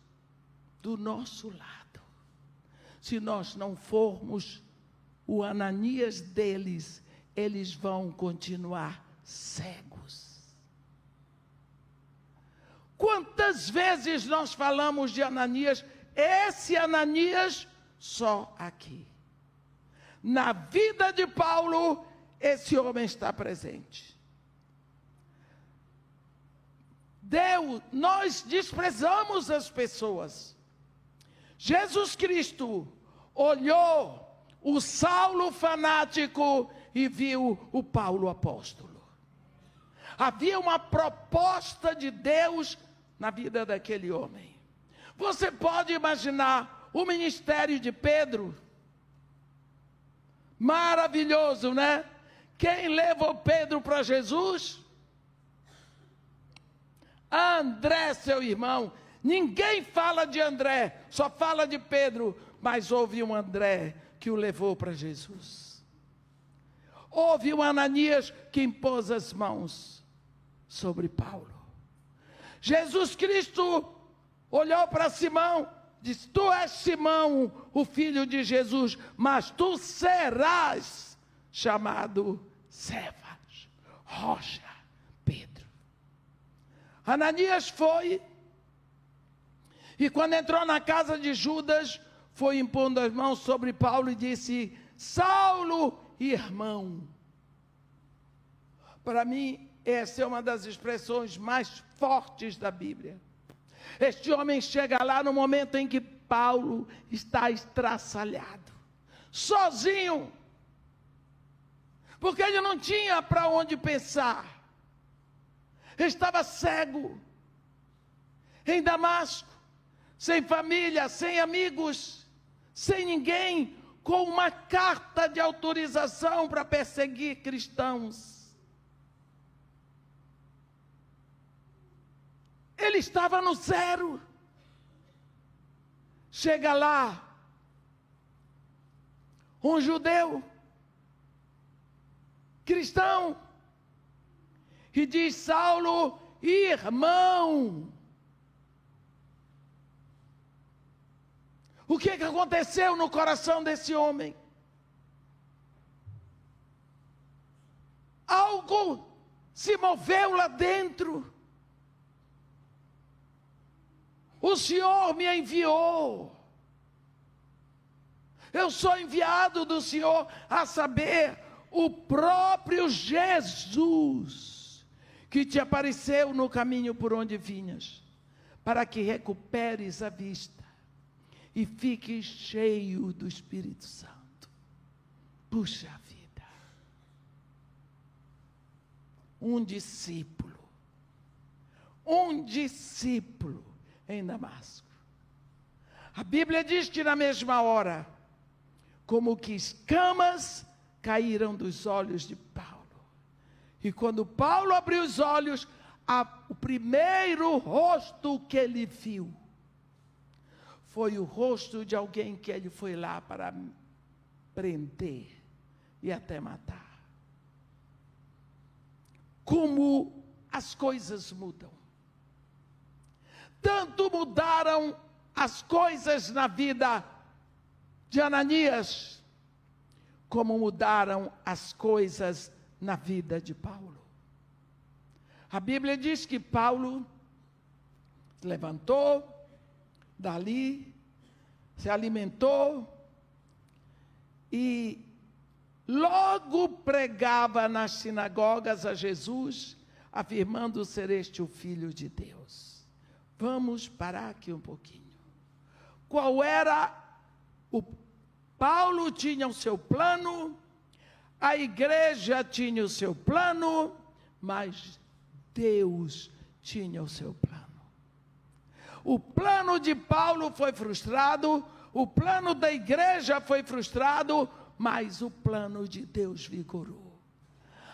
do nosso lado. Se nós não formos o Ananias deles, eles vão continuar cegos. Quantas vezes nós falamos de Ananias? Esse Ananias só aqui. Na vida de Paulo, esse homem está presente. Nós desprezamos as pessoas. Jesus Cristo olhou o Saulo fanático e viu o Paulo apóstolo. Havia uma proposta de Deus na vida daquele homem. Você pode imaginar o ministério de Pedro? Maravilhoso, né? Quem levou Pedro para Jesus? André, seu irmão. Ninguém fala de André, só fala de Pedro. Mas houve um André que o levou para Jesus. Houve um Ananias que impôs as mãos sobre Paulo. Jesus Cristo olhou para Simão, disse: tu és Simão, o filho de Jesus, mas tu serás chamado Cefas, rocha, Pedro. Ananias foi, e quando entrou na casa de Judas, foi impondo as mãos sobre Paulo e disse: Saulo, irmão. Para mim, essa é uma das expressões mais fortes da Bíblia. Este homem chega lá no momento em que Paulo está estraçalhado, sozinho, porque ele não tinha para onde pensar, estava cego, em Damasco, sem família, sem amigos, sem ninguém, com uma carta de autorização para perseguir cristãos. Ele estava no zero. Chega lá, um judeu, cristão, e diz: Saulo, irmão. O que aconteceu no coração desse homem? Algo se moveu lá dentro. O Senhor me enviou. Eu sou enviado do Senhor, a saber, o próprio Jesus, que te apareceu no caminho por onde vinhas, para que recuperes a vista e fiques cheio do Espírito Santo. Puxa vida. Um discípulo em Damasco. A Bíblia diz que na mesma hora, como que escamas caíram dos olhos de Paulo. E quando Paulo abriu os olhos, o primeiro rosto que ele viu foi o rosto de alguém que ele foi lá para prender e até matar. Como as coisas mudam. Tanto mudaram as coisas na vida de Ananias, como mudaram as coisas na vida de Paulo. A Bíblia diz que Paulo se levantou dali, se alimentou e logo pregava nas sinagogas a Jesus, afirmando ser este o Filho de Deus. Vamos parar aqui um pouquinho. Qual era Paulo tinha o seu plano, A igreja tinha o seu plano, mas Deus tinha o seu plano. O plano de Paulo foi frustrado, o plano da igreja foi frustrado, mas o plano de Deus vigorou.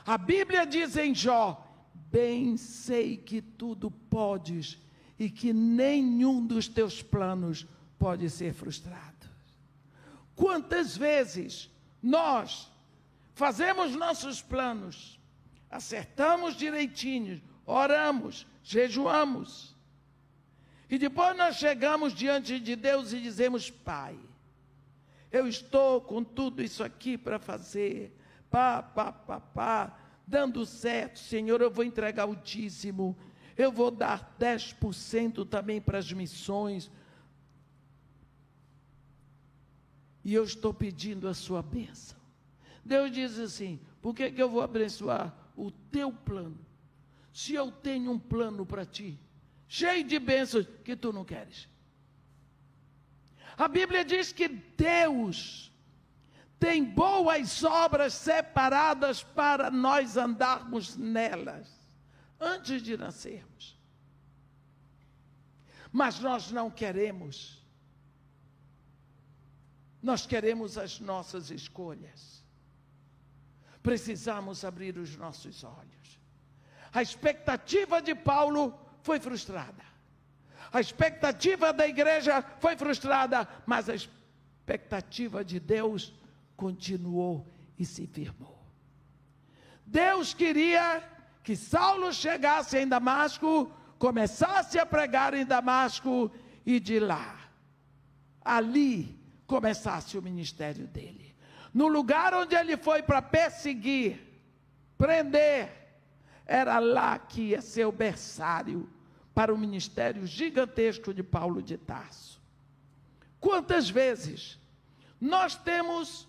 A Bíblia diz em Jó: bem sei que tudo podes e que nenhum dos teus planos pode ser frustrado. Quantas vezes nós fazemos nossos planos, acertamos direitinho, oramos, jejuamos, e depois nós chegamos diante de Deus e dizemos: Pai, eu estou com tudo isso aqui para fazer, dando certo, Senhor, eu vou entregar o dízimo, eu vou dar 10% também para as missões, e eu estou pedindo a sua bênção. Deus diz assim: por que eu vou abençoar o teu plano, se eu tenho um plano para ti, cheio de bênçãos que tu não queres? A Bíblia diz que Deus tem boas obras separadas para nós andarmos nelas, antes de nascermos. Mas nós não queremos. Nós queremos as nossas escolhas. Precisamos abrir os nossos olhos. A expectativa de Paulo foi frustrada. A expectativa da igreja foi frustrada, mas a expectativa de Deus continuou e se firmou. Deus queria que Saulo chegasse em Damasco, começasse a pregar em Damasco, e de lá, ali, começasse o ministério dele. No lugar onde ele foi para perseguir, prender, era lá que ia ser o berçário para o ministério gigantesco de Paulo de Tarso. Quantas vezes nós temos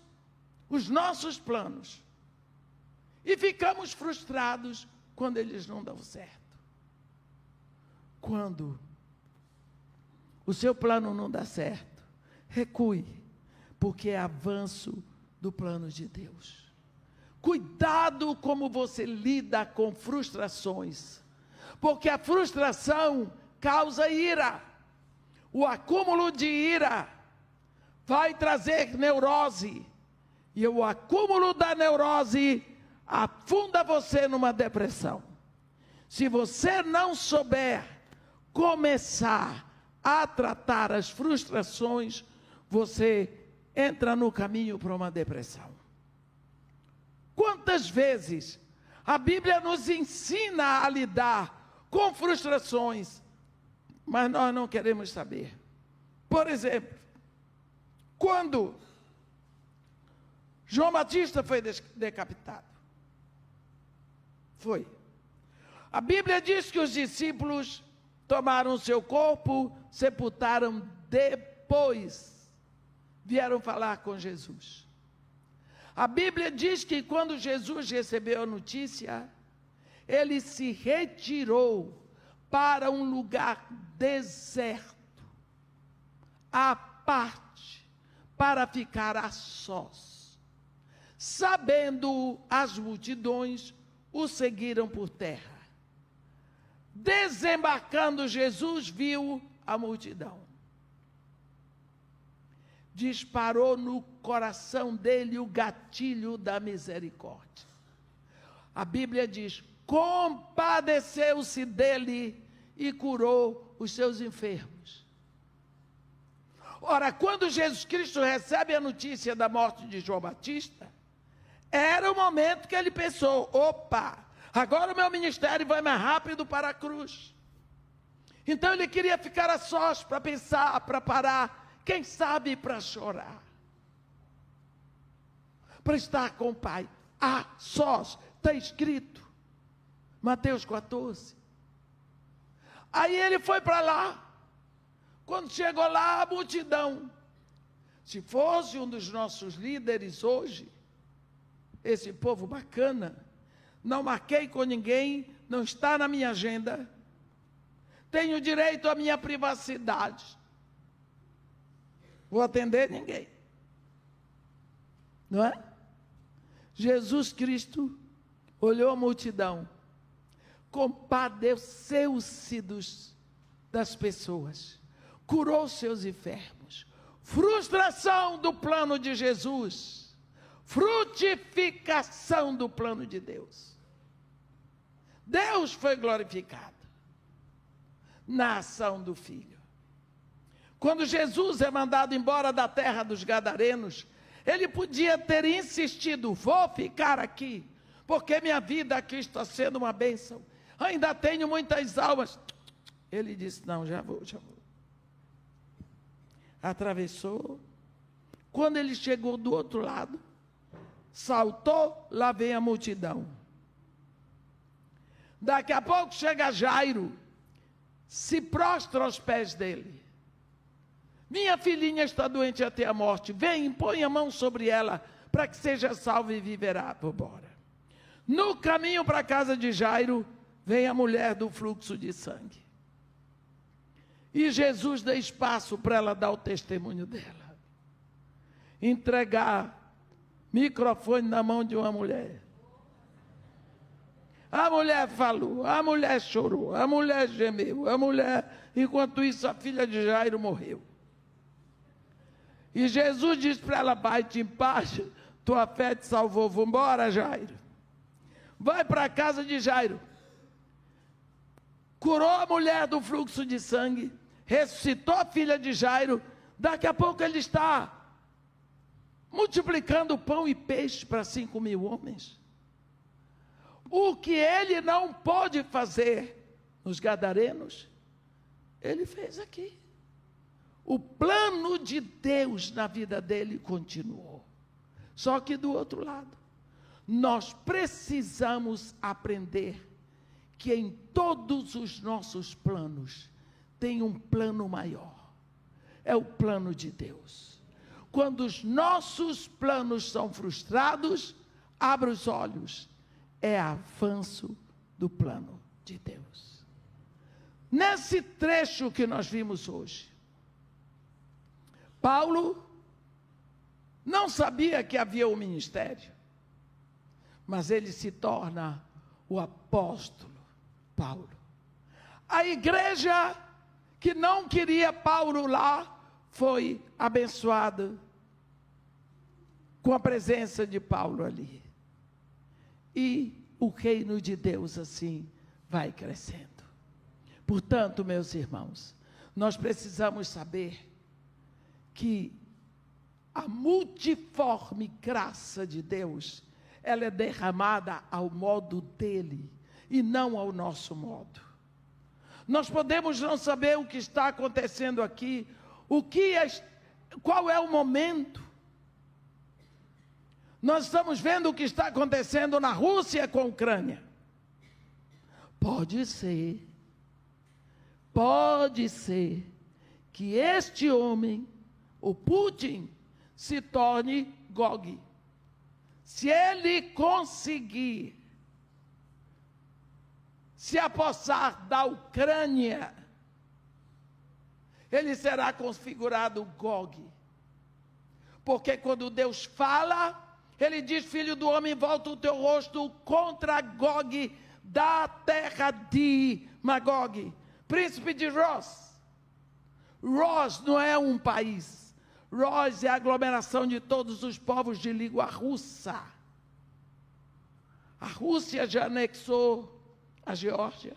os nossos planos e ficamos frustrados quando eles não dão certo? Quando o seu plano não dá certo, recue, porque é avanço do plano de Deus. Cuidado como você lida com frustrações, porque a frustração causa ira. O acúmulo de ira vai trazer neurose, e o acúmulo da neurose afunda você numa depressão. Se você não souber começar a tratar as frustrações, você entra no caminho para uma depressão. Quantas vezes a Bíblia nos ensina a lidar com frustrações, mas nós não queremos saber. Por exemplo, quando João Batista foi decapitado, a Bíblia diz que os discípulos tomaram seu corpo, sepultaram, depois vieram falar com Jesus. A Bíblia diz que quando Jesus recebeu a notícia, ele se retirou para um lugar deserto, à parte, para ficar a sós. Sabendo as multidões, o seguiram por terra. Desembarcando, Jesus viu a multidão. Disparou no coração dele o gatilho da misericórdia. A Bíblia diz: compadeceu-se dele e curou os seus enfermos. Ora, quando Jesus Cristo recebe a notícia da morte de João Batista, era o momento que ele pensou: opa, agora o meu ministério vai mais rápido para a cruz. Então ele queria ficar a sós para pensar, para parar, quem sabe para chorar, para estar com o Pai, a sós, está escrito, Mateus 14. Aí ele foi para lá. Quando chegou lá, a multidão, se fosse um dos nossos líderes hoje, esse povo bacana, não marquei com ninguém, não está na minha agenda, tenho direito à minha privacidade, vou atender ninguém, não é? Jesus Cristo olhou a multidão, compadeceu-se das pessoas, curou seus enfermos. Frustração do plano de Jesus, frutificação do plano de Deus. Deus foi glorificado na ação do Filho. Quando Jesus é mandado embora da terra dos Gadarenos, ele podia ter insistido: vou ficar aqui, porque minha vida aqui está sendo uma bênção, ainda tenho muitas almas. Ele disse: não, já vou. Atravessou. Quando ele chegou do outro lado, saltou, lá vem a multidão. Daqui a pouco chega Jairo, se prostra aos pés dele. Minha filhinha está doente até a morte, vem, põe a mão sobre ela, para que seja salva e viverá. Vou embora. No caminho para a casa de Jairo, vem a mulher do fluxo de sangue. E Jesus dá espaço para ela dar o testemunho dela. Entregar microfone na mão de uma mulher. A mulher falou, a mulher chorou, a mulher gemeu, enquanto isso a filha de Jairo morreu. E Jesus disse para ela: vai-te em paz, tua fé te salvou. Vamos embora, Jairo. Vai para a casa de Jairo. Curou a mulher do fluxo de sangue, ressuscitou a filha de Jairo. Daqui a pouco ele está multiplicando pão e peixe para 5.000 homens. O que ele não pôde fazer nos Gadarenos, ele fez aqui. O plano de Deus na vida dele continuou. Só que do outro lado, nós precisamos aprender que em todos os nossos planos tem um plano maior. É o plano de Deus. Quando os nossos planos são frustrados, abra os olhos. É avanço do plano de Deus. Nesse trecho que nós vimos hoje, Paulo não sabia que havia um ministério, mas ele se torna o apóstolo Paulo. A igreja que não queria Paulo lá foi abençoada com a presença de Paulo ali. E o reino de Deus assim vai crescendo. Portanto, meus irmãos, nós precisamos saber que a multiforme graça de Deus, ela é derramada ao modo dele e não ao nosso modo. Nós podemos não saber o que está acontecendo aqui, qual é o momento. Nós estamos vendo o que está acontecendo na Rússia com a Ucrânia. Pode ser que este homem, o Putin, se torne Gog. Se ele conseguir se apossar da Ucrânia, ele será configurado Gog. Porque quando Deus fala, ele diz: filho do homem, volta o teu rosto contra Gog, da terra de Magog, príncipe de Ros. Ros não é um país. Ros é a aglomeração de todos os povos de língua russa. A Rússia já anexou a Geórgia.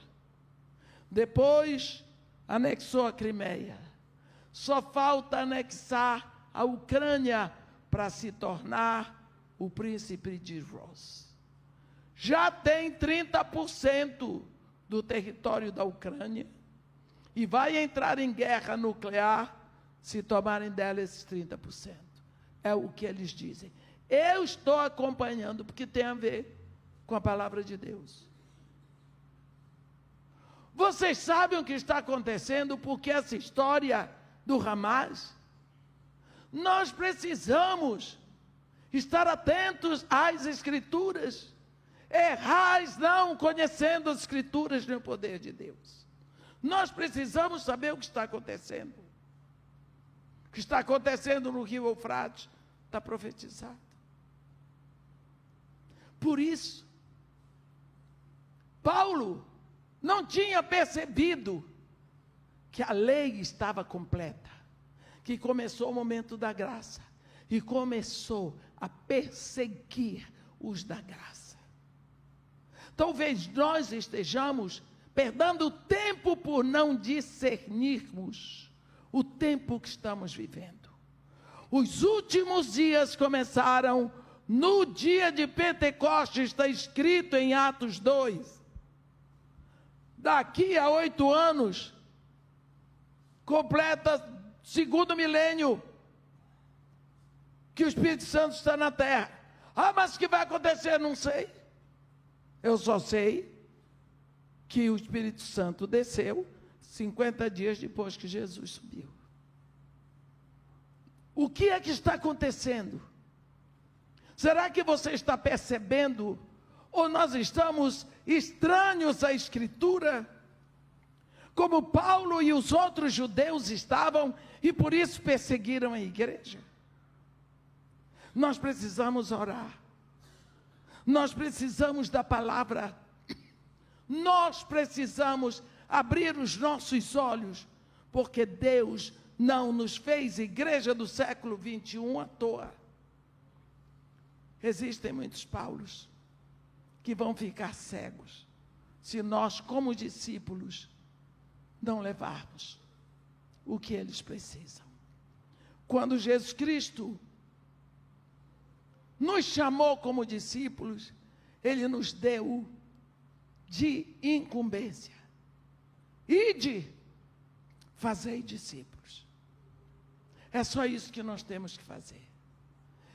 Depois anexou a Crimeia. Só falta anexar a Ucrânia para se tornar o príncipe de Ros. Já tem 30% do território da Ucrânia e vai entrar em guerra nuclear se tomarem dela esses 30%. É o que eles dizem. Eu estou acompanhando porque tem a ver com a palavra de Deus. Vocês sabem o que está acontecendo porque essa história do Hamas? Nós precisamos estar atentos às Escrituras. Errais não conhecendo as Escrituras nem o poder de Deus. Nós precisamos saber o que está acontecendo. O que está acontecendo no rio Eufrates está profetizado. Por isso, Paulo não tinha percebido que a lei estava completa, que começou o momento da graça e começou a perseguir os da graça. Talvez nós estejamos perdendo tempo por não discernirmos o tempo que estamos vivendo. Os últimos dias começaram no dia de Pentecostes, está escrito em Atos 2. Daqui a 8 anos, completa segundo milênio, que o Espírito Santo está na terra. Ah, mas o que vai acontecer? Não sei. Eu só sei que o Espírito Santo desceu 50 dias depois que Jesus subiu. O que é que está acontecendo? Será que você está percebendo? Ou nós estamos estranhos à Escritura? Como Paulo e os outros judeus estavam, e por isso perseguiram a igreja. Nós precisamos orar. Nós precisamos da palavra. Nós precisamos abrir os nossos olhos, porque Deus não nos fez igreja do século 21 à toa. Existem muitos Paulos que vão ficar cegos, se nós, como discípulos, não levarmos o que eles precisam. Quando Jesus Cristo nos chamou como discípulos, Ele nos deu de incumbência. Ide, fazei discípulos. É só isso que nós temos que fazer.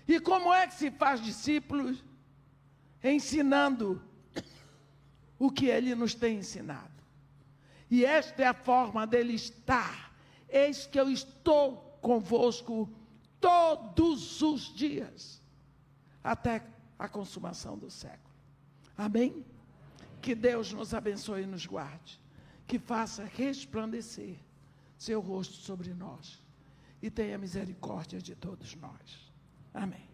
E como é que se faz discípulos? Ensinando o que Ele nos tem ensinado. E esta é a forma dele estar. Eis que eu estou convosco todos os dias, até a consumação do século. Amém? Que Deus nos abençoe e nos guarde. Que faça resplandecer seu rosto sobre nós. E tenha misericórdia de todos nós. Amém.